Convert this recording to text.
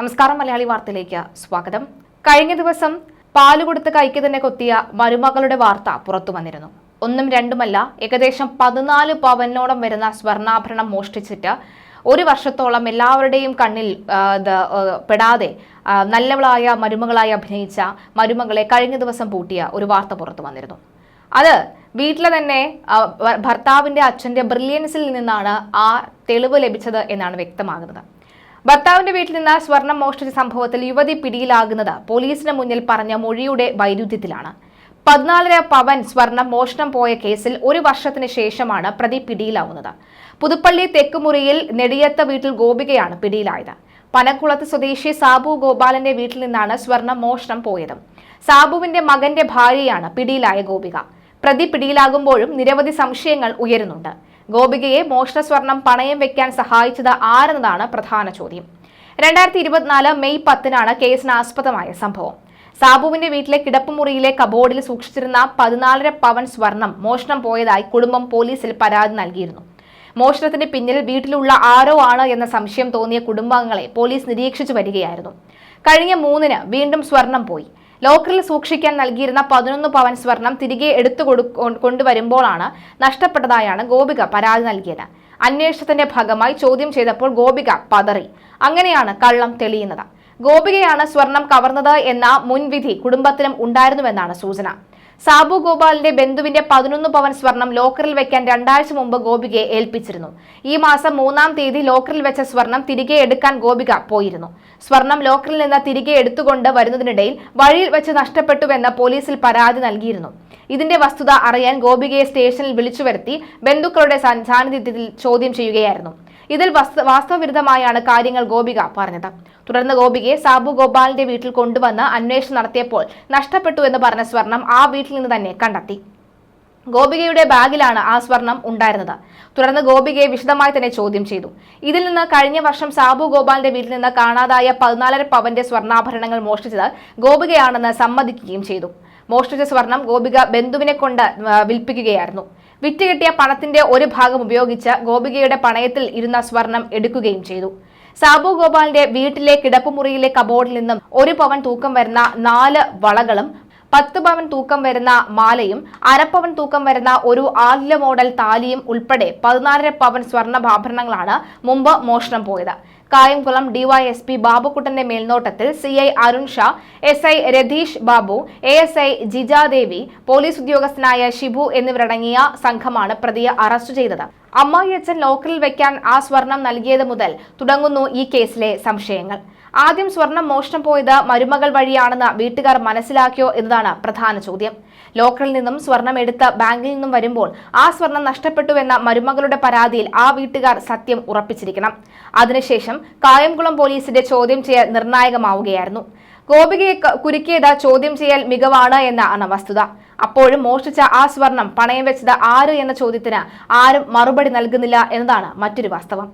നമസ്കാരം, മലയാളി വാർത്തയിലേക്ക് സ്വാഗതം. കഴിഞ്ഞ ദിവസം പാലുകൊടുത്ത് കൈക്ക് തന്നെ കൊത്തിയ മരുമകളുടെ വാർത്ത പുറത്തു വന്നിരുന്നു. ഒന്നും രണ്ടുമല്ല, ഏകദേശം 14 പവനോളം വരുന്ന സ്വർണ്ണാഭരണം മോഷ്ടിച്ചിട്ട് ഒരു വർഷത്തോളം എല്ലാവരുടെയും കണ്ണിൽ പെടാതെ നല്ലവളായ മരുമകളായി അഭിനയിച്ച മരുമകളെ കഴിഞ്ഞ ദിവസം പൂട്ടിയ ഒരു വാർത്ത പുറത്തു വന്നിരുന്നു. അത് വീട്ടിലെ തന്നെ ഭർത്താവിന്റെ അച്ഛന്റെ ബ്രില്യൻസിൽ നിന്നാണ് ആ തെളിവ് ലഭിച്ചത് എന്നാണ് വ്യക്തമാകുന്നത്. ഭർത്താവിന്റെ വീട്ടിൽ നിന്ന് സ്വർണം മോഷ്ടിച്ച സംഭവത്തിൽ യുവതി പിടിയിലാകുന്നത് പോലീസിന് മുന്നിൽ പറഞ്ഞ മൊഴിയുടെ വൈരുദ്ധ്യത്തിലാണ്. 14.5 പവൻ സ്വർണം മോഷണം പോയ കേസിൽ ഒരു വർഷത്തിന് ശേഷമാണ് പ്രതി പിടിയിലാവുന്നത്. പുതുപ്പള്ളി തെക്കുമുറിയിൽ നെടിയത്ത വീട്ടിൽ ഗോപികയാണ് പിടിയിലായത്. പനക്കുളത്ത് സ്വദേശി സാബു ഗോപാലന്റെ വീട്ടിൽ നിന്നാണ് സ്വർണം മോഷണം പോയത്. സാബുവിന്റെ മകന്റെ ഭാര്യയാണ് പിടിയിലായ ഗോപിക. പ്രതി പിടിയിലാകുമ്പോഴും നിരവധി സംശയങ്ങൾ ഉയരുന്നുണ്ട്. ഗോപികയെ മോഷണ സ്വർണം പണയം വെക്കാൻ സഹായിച്ചത് ആരെന്നതാണ് പ്രധാന ചോദ്യം. 2024 മെയ് 10 കേസിനാസ്പദമായ സംഭവം. സാബുവിന്റെ വീട്ടിലെ കിടപ്പുമുറിയിലെ കബോർഡിൽ സൂക്ഷിച്ചിരുന്ന 14.5 പവൻ സ്വർണം മോഷണം പോയതായി കുടുംബം പോലീസിൽ പരാതി നൽകിയിരുന്നു. മോഷണത്തിന് പിന്നിൽ വീട്ടിലുള്ള ആരോ ആണ് എന്ന സംശയം തോന്നിയ കുടുംബാംഗങ്ങളെ പോലീസ് നിരീക്ഷിച്ചു വരികയായിരുന്നു. കഴിഞ്ഞ 3-ന് വീണ്ടും സ്വർണം പോയി. ലോക്കറിൽ സൂക്ഷിക്കാൻ നൽകിയിരുന്ന 11 പവൻ സ്വർണം തിരികെ കൊണ്ടുവരുമ്പോഴാണ് നഷ്ടപ്പെട്ടതായാണ് ഗോപിക പരാതി നൽകിയത്. അന്വേഷണത്തിന്റെ ഭാഗമായി ചോദ്യം ചെയ്തപ്പോൾ ഗോപിക പതറി. അങ്ങനെയാണ് കള്ളം തെളിയുന്നത്. ഗോപികയാണ് സ്വർണം കവർന്നത് എന്ന മുൻവിധി കുടുംബത്തിനും ഉണ്ടായിരുന്നുവെന്നാണ് സൂചന. സാബു ഗോപാലിന്റെ ബന്ധുവിന്റെ 11 പവൻ സ്വർണം ലോക്കറിൽ വെക്കാൻ 2 ആഴ്ച മുമ്പ് ഗോപികയെ ഏൽപ്പിച്ചിരുന്നു. ഈ മാസം 3-ാം തീയതി ലോക്കറിൽ വെച്ച സ്വർണം തിരികെ എടുക്കാൻ ഗോപിക പോയിരുന്നു. സ്വർണം ലോക്കറിൽ നിന്ന് തിരികെ എടുത്തുകൊണ്ട് വരുന്നതിനിടയിൽ വഴിയിൽ വെച്ച് നഷ്ടപ്പെട്ടുവെന്ന് പോലീസിൽ പരാതി നൽകിയിരുന്നു. ഇതിന്റെ വസ്തുത അറിയാൻ ഗോപികയെ സ്റ്റേഷനിൽ വിളിച്ചു വരുത്തി ബന്ധുക്കളുടെ സാന്നിധ്യത്തിൽ ചോദ്യം ചെയ്യുകയായിരുന്നു. ഇതിൽ വാസ്തവവിരുദ്ധമായാണ് കാര്യങ്ങൾ ഗോപിക പറഞ്ഞത്. തുടർന്ന് ഗോപികയെ സാബു ഗോപാലിന്റെ വീട്ടിൽ കൊണ്ടുവന്ന് അന്വേഷണം നടത്തിയപ്പോൾ നഷ്ടപ്പെട്ടു എന്ന് പറഞ്ഞ സ്വർണം ആ വീട്ടിൽ നിന്ന് തന്നെ കണ്ടെത്തി. ഗോപികയുടെ ബാഗിലാണ് ആ സ്വർണം ഉണ്ടായിരുന്നത്. തുടർന്ന് ഗോപികയെ വിശദമായി തന്നെ ചോദ്യം ചെയ്തു. ഇതിൽ നിന്ന് കഴിഞ്ഞ വർഷം സാബു ഗോപാലിന്റെ വീട്ടിൽ നിന്ന് കാണാതായ 14.5 പവന്റെ സ്വർണ്ണാഭരണങ്ങൾ മോഷ്ടിച്ചത് ഗോപികയാണെന്ന് സമ്മതിക്കുകയും ചെയ്തു. മോഷ്ടിച്ച സ്വർണം ഗോപിക ബന്ധുവിനെ കൊണ്ട് വിൽപ്പിക്കുകയായിരുന്നു. വിറ്റുകിട്ടിയ പണത്തിന്റെ ഒരു ഭാഗം ഉപയോഗിച്ച് ഗോപികയുടെ പണയത്തിൽ ഇരുന്ന സ്വർണം എടുക്കുകയും ചെയ്തു. സാബു ഗോപാലിന്റെ വീട്ടിലെ കിടപ്പുമുറിയിലെ കബോർഡിൽ നിന്നും 1 പവൻ തൂക്കം വരുന്ന 4 വളകളും 10 പവൻ തൂക്കം വരുന്ന മാലയും 1/2 പവൻ തൂക്കം വരുന്ന ഒരു ആദ്യ മോഡൽ താലിയും ഉൾപ്പെടെ 14.5 പവൻ സ്വർണ്ണാഭരണങ്ങളാണ് മുമ്പ് മോഷണം പോയത്. കായംകുളം DYSP ബാബുക്കുട്ടന്റെ മേൽനോട്ടത്തിൽ CI Arun Shah, SI Ratheesh Babu, ASI Jijadevi, police ഉദ്യോഗസ്ഥനായ ഷിബു എന്നിവരടങ്ങിയ സംഘമാണ് പ്രതിയെ അറസ്റ്റ് ചെയ്തത്. അമ്മായിയച്ഛൻ ലോക്കറിൽ വെക്കാൻ ആ സ്വർണം നൽകിയത് മുതൽ തുടങ്ങുന്നു ഈ കേസിലെ സംശയങ്ങൾ. ആദ്യം സ്വർണം മോഷണം പോയത് മരുമകൾ വഴിയാണെന്ന് വീട്ടുകാർ മനസ്സിലാക്കിയോ എന്നതാണ് പ്രധാന ചോദ്യം. ലോക്കറിൽ നിന്നും സ്വർണം എടുത്ത് ബാങ്കിൽ നിന്നും വരുമ്പോൾ ആ സ്വർണം നഷ്ടപ്പെട്ടുവെന്ന മരുമകളുടെ പരാതിയിൽ ആ വീട്ടുകാർ സത്യം ഉറപ്പിച്ചിരിക്കണം. അതിനുശേഷം കായംകുളം പോലീസിന്റെ ചോദ്യം ചെയ്യൽ നിർണായകമാവുകയായിരുന്നു. ഗോപികയെ കുരുക്കിയത് ചോദ്യം ചെയ്യൽ മികവാണ് എന്നാണ് വസ്തുത. അപ്പോഴും മോഷ്ടിച്ച ആ സ്വർണം പണയം വെച്ചത് ആര് എന്ന ചോദ്യത്തിന് ആരും മറുപടി നൽകുന്നില്ല എന്നതാണ് മറ്റൊരു വാസ്തവം.